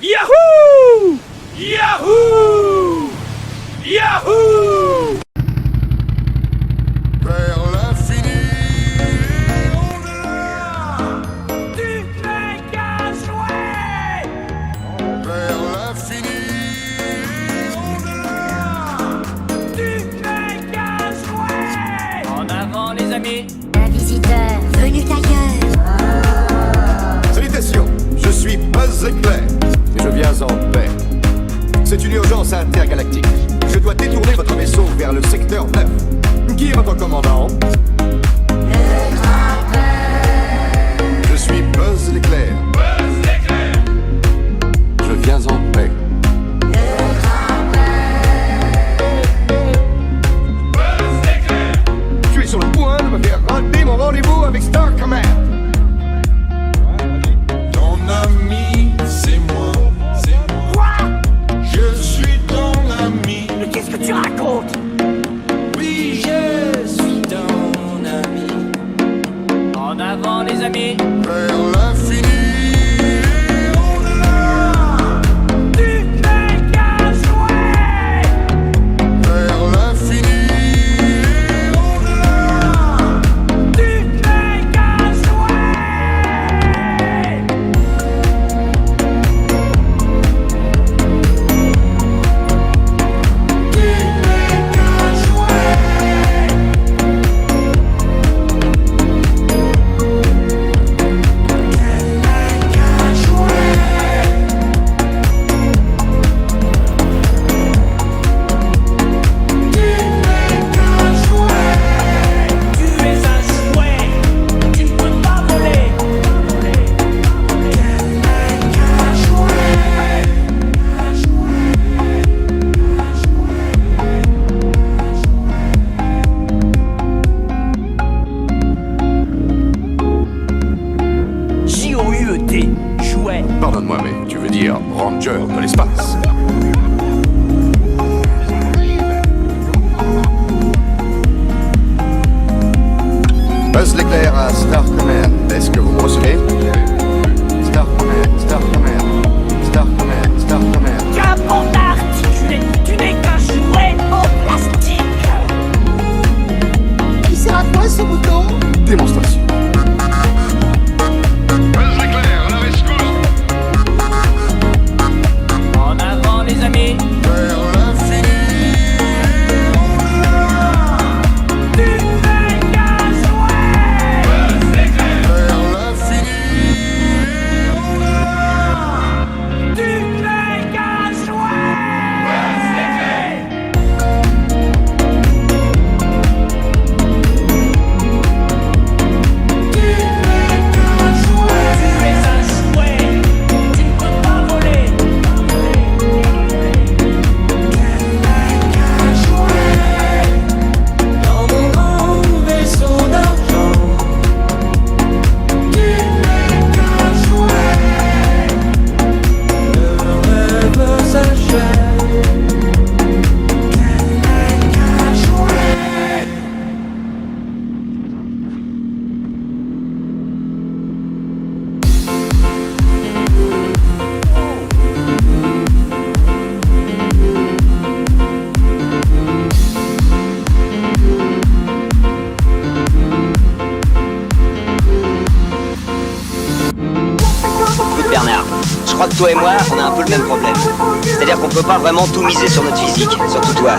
Yahoo! Yahoo! Yahoo! Vers l'infini et au-delà, tu n'es qu'un jouet. vers l'infini et au-delà, Tu n'es qu'un jouet. En avant les amis. Un visiteur venu d'ailleurs. Salutations, je suis Buzz Éclair et je viens en paix. C'est une urgence intergalactique. Je dois détourner votre vaisseau vers le secteur 9. Qui est votre commandant? Je suis Buzz l'éclair. Buzz l'éclair. Je viens en paix. Buzz l'éclair. Tu es sur le point de me faire rater mon rendez-vous avec Star Command. Ton ami, c'est moi, c'est moi. Quoi? Je suis ton ami. Mais qu'est-ce que tu racontes? Oui, je suis ton ami. En avant les amis. Vers l'infini et au-delà. Tu n'es qu'un jouet. Vers l'infini et au-delà. Tu n'es qu'un jouet. Tu es un jouet, tu ne peux pas voler. J-O-U-E-T, jouet. Pardonne-moi, mais tu veux dire Ranger de l'espace. Buzz l'éclair à Star Command. Est-ce que vous me recevez? Star Command, Star Command, Star Command, Star Command. Qu'importe à articuler, tu n'es qu'un jouet en plastique. Il sert à quoi ce bouton? Démonstration. Buzz l'éclair à la rescousse. En avant les amis. Vers l'infini et au-delà. Tu n'es qu'un jouet. Vers l'infini et au-delà. Tu n'es qu'un jouet. Tu es un jouet, tu ne peux pas voler. Dans mon grand vaisseau d'argent. Tu n'es qu'un jouet. Le rêve s'achève. Qu'un jouet. Écoute Bernard, je crois que toi et moi, on a un peu le même problème. C'est-à-dire qu'on peut pas vraiment tout miser sur notre physique, surtout toi.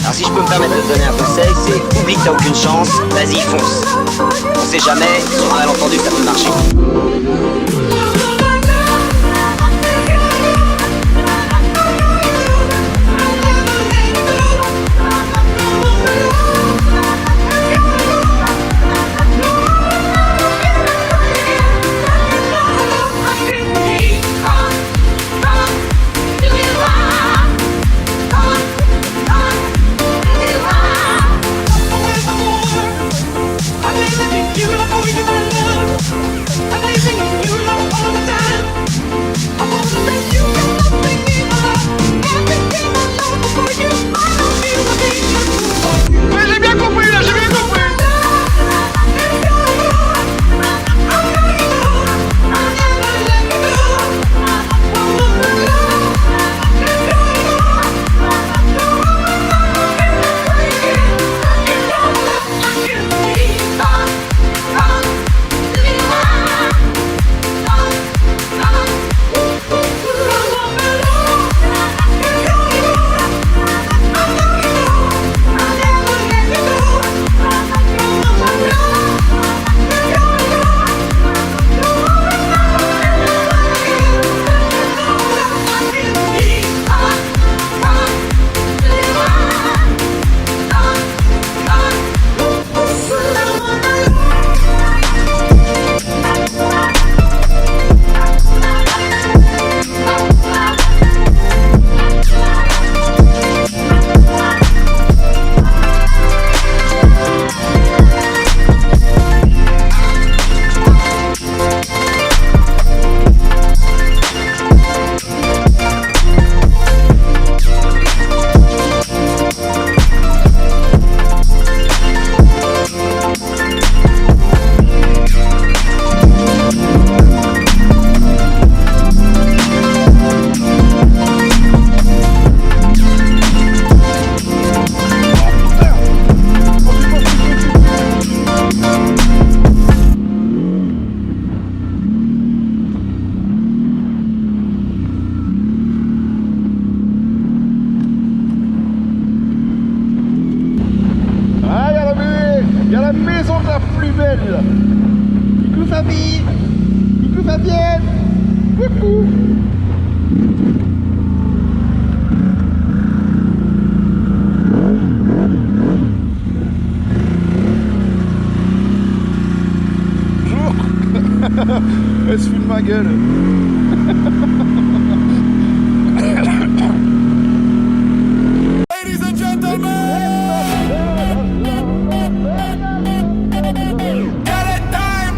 Alors si je peux me permettre de te donner un conseil, c'est oublie que t'as aucune chance, vas-y fonce. On sait jamais, sur un malentendu ça peut marcher. I believe in you, I believe in my love. I believe in you, love. est belle. Coucou famille. Coucou Fabienne. Coucou. Bonjour. Elle se fout de ma gueule. Ladies and gentlemen, get it time.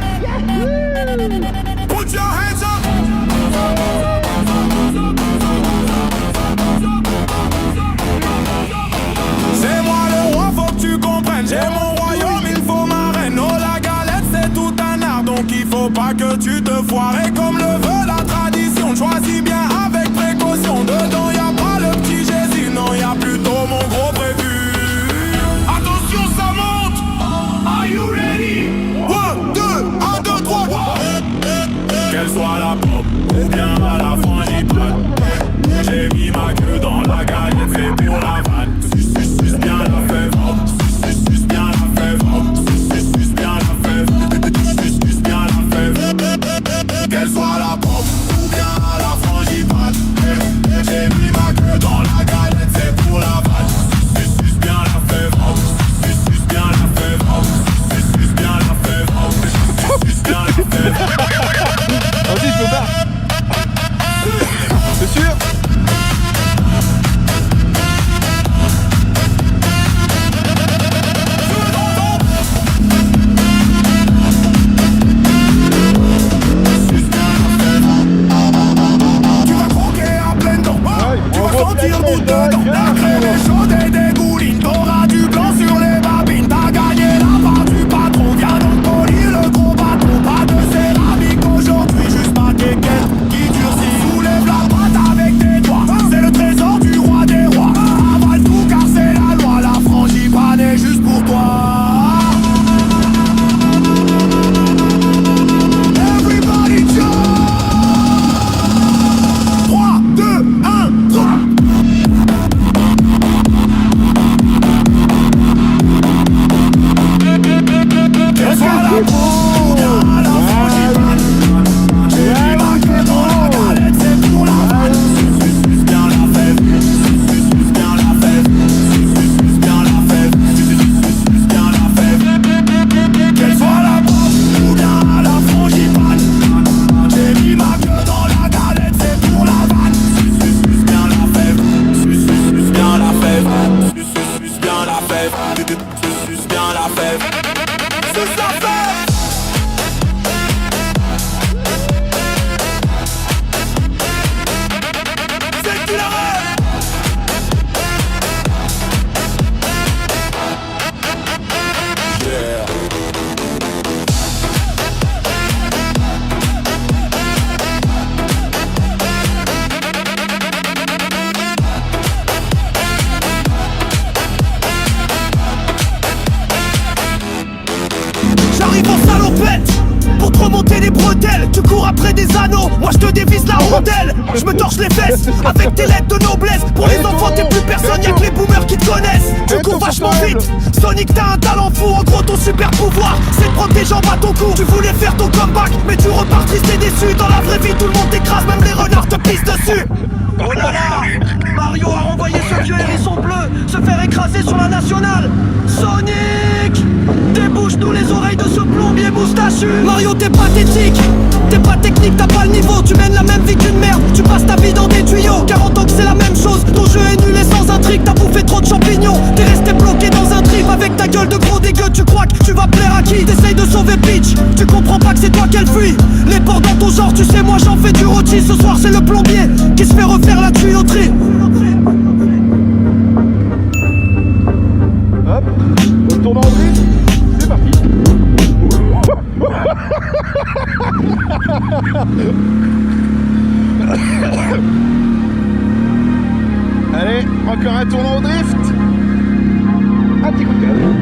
Put your hands up. C'est moi le roi, faut que tu comprennes. J'ai mon royaume, il faut ma reine. Oh la galette, c'est tout un art, donc il faut pas que tu te foires. Et comme le veut la tradition, choisis bien avec précaution. Dedans y a pas le petit Jésus, non y a plutôt mon gros prévu. Attention, ça monte. Are you ready? 1, 2, 1, 2, 3. Qu'elle soit la pop ou bien à la frangipane, j'ai mis ma queue dans la galette, c'est pour la vanne. Suce bien la fève, suce bien la fève, suce bien la fève, suce bien la fève. Qu'elle soit la pop ou bien à la frangipane, j'ai mis ma queue dans la galette, c'est pour la vanne. Suce bien la fève, suce bien la fève, suce bien la fève, suce bien la fève. Vas-y, je me barre. C'est sûr? Tu vas croquer en pleine dent. Tu vas sentir bout dedans. La crème est chaude et dégouline. T'auras du blanc sur les babines. T'as gagné la part du patron. Viens donc polir le gros bâton. Pas de céramique aujourd'hui, juste ma quéquette qui durcit. Soulève la boîte avec tes doigts. C'est le trésor du roi des rois. Avale tout car c'est la loi. La frangipane est juste pour toi. Everybody jump. 3, 2, 1, 3. Qu'elle soit la peau, bien la frangipane. J'ai mis ma queue dans la galette, c'est pour la vanne. Suce bien la fève, suce bien la fève, suce bien la fève, suce bien la fève. Qu'elle soit la peau, ou bien la frangipane. J'ai mis ma queue dans la galette, c'est pour la vanne. Suce bien la fève, suce bien la fève, suce bien la fève, suce bien la fève. Suce la fève. C'est qui la rêve? Yeah. J'arrive en salopette pour te remonter les bretelles. Tu cours après des anneaux, moi je te dévisse la rondelle. Je me torche les fesses avec tes lettres de noblesse. Pour les enfants t'es plus personne, y'a que les boomers qui te connaissent. Tu cours vachement vite, Sonic t'as un talent fou. En gros ton super pouvoir c'est de prendre tes jambes à ton cou. Tu voulais faire ton comeback mais tu repars triste et déçu. Dans la vraie vie tout le monde t'écrase, même les renards te pissent dessus. Oh là là, Mario a renvoyé ce vieux hérisson bleu se faire écraser sur la nationale. Sonic, débouche-nous les oreilles de ce plombier moustachu. Mario t'es pathétique, t'es pas technique, t'as pas le niveau. Tu mènes la même vie qu'une merde, tu passes ta vie dans des tuyaux. 40 ans que c'est la même chose, ton jeu est nul et sans intrigue. T'as bouffé trop de champignons, t'es resté bloqué dans un trip. Avec ta gueule de gros dégueu, tu crois que tu vas plaire à qui? T'essayes de sauver Peach, tu comprends pas que c'est toi qu'elle fuit. Les porcs dans ton genre, tu sais moi j'en fais du rôti. Ce soir c'est le plombier qui se fait refaire la tuyauterie. Hop, on tourne en drift. C'est parti. Allez, encore un tournant au drift. Un petit coup de gueule.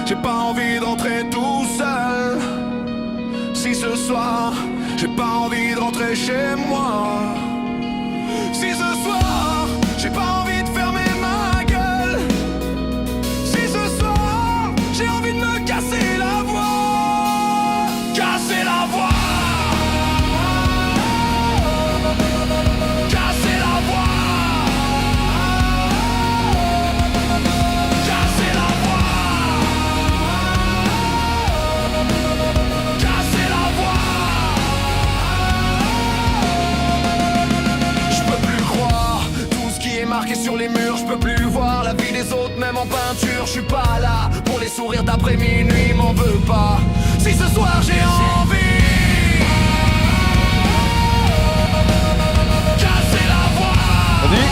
J'ai pas envie d'entrer tout seul. Si ce soir, j'ai pas envie de rentrer chez moi. Si ce soir, j'ai pas envie de fermer ma gueule. Si ce soir, j'ai envie de me casser la voix. Casser la voix. Casser la voix. Marqué sur les murs, je peux plus voir la vie des autres, même en peinture. Je suis pas là pour les sourires d'après minuit, m'en veux pas. Si ce soir j'ai envie, casser la voix. Vas-y.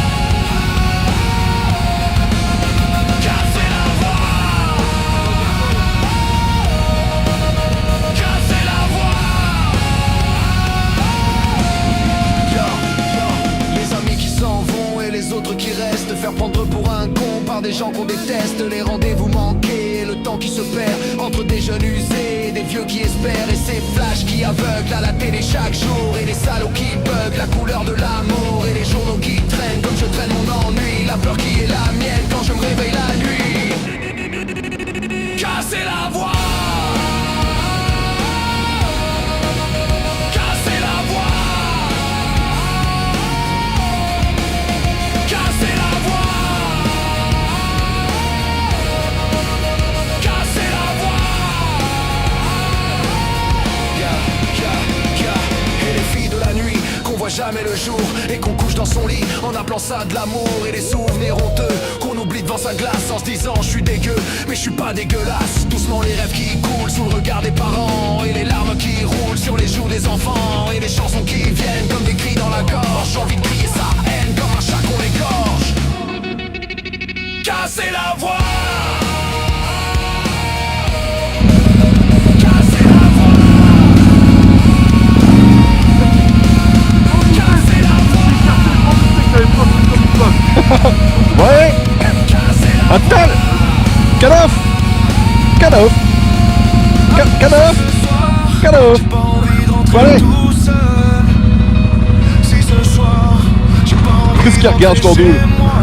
Casser la voix. Casser la voix. Les amis qui s'en vont et les autres qui restent, faire prendre pour un con par des gens qu'on déteste. Les rendez-vous manqués, le temps qui se perd entre des jeunes usés, des vieux qui espèrent. Et ces flashs qui aveuglent à la télé chaque jour, et les salauds qui bug la couleur de l'amour, et les journaux qui traînent comme je traîne mon ennui, la peur qui est la mienne quand je me réveille la nuit. Casser la voix. Jamais le jour et qu'on couche dans son lit en appelant ça de l'amour, et les souvenirs honteux qu'on oublie devant sa glace en se disant je suis dégueu, mais je suis pas dégueulasse. Doucement les rêves qui coulent sous le regard des parents, et les larmes qui roulent sur les joues des enfants, et les chansons qui viennent comme des cris dans la gorge. J'ai envie de crier sa haine comme un chat qu'on égorge. Casser la voix, casser la voix, casser la voix, Ouais. casser la Attends. Cut off. Cut off. Cut off. Cut off. J'ai pas envie de rentrer Allez. tout seul. Si ce soir, j'ai pas envie Qu'est-ce qu'il regarde, de ce rentrer Cordoule? chez moi.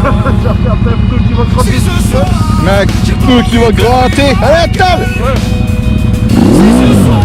Si ce soir, Mec, peu qui va gratter. Allez, à table. si ce soir,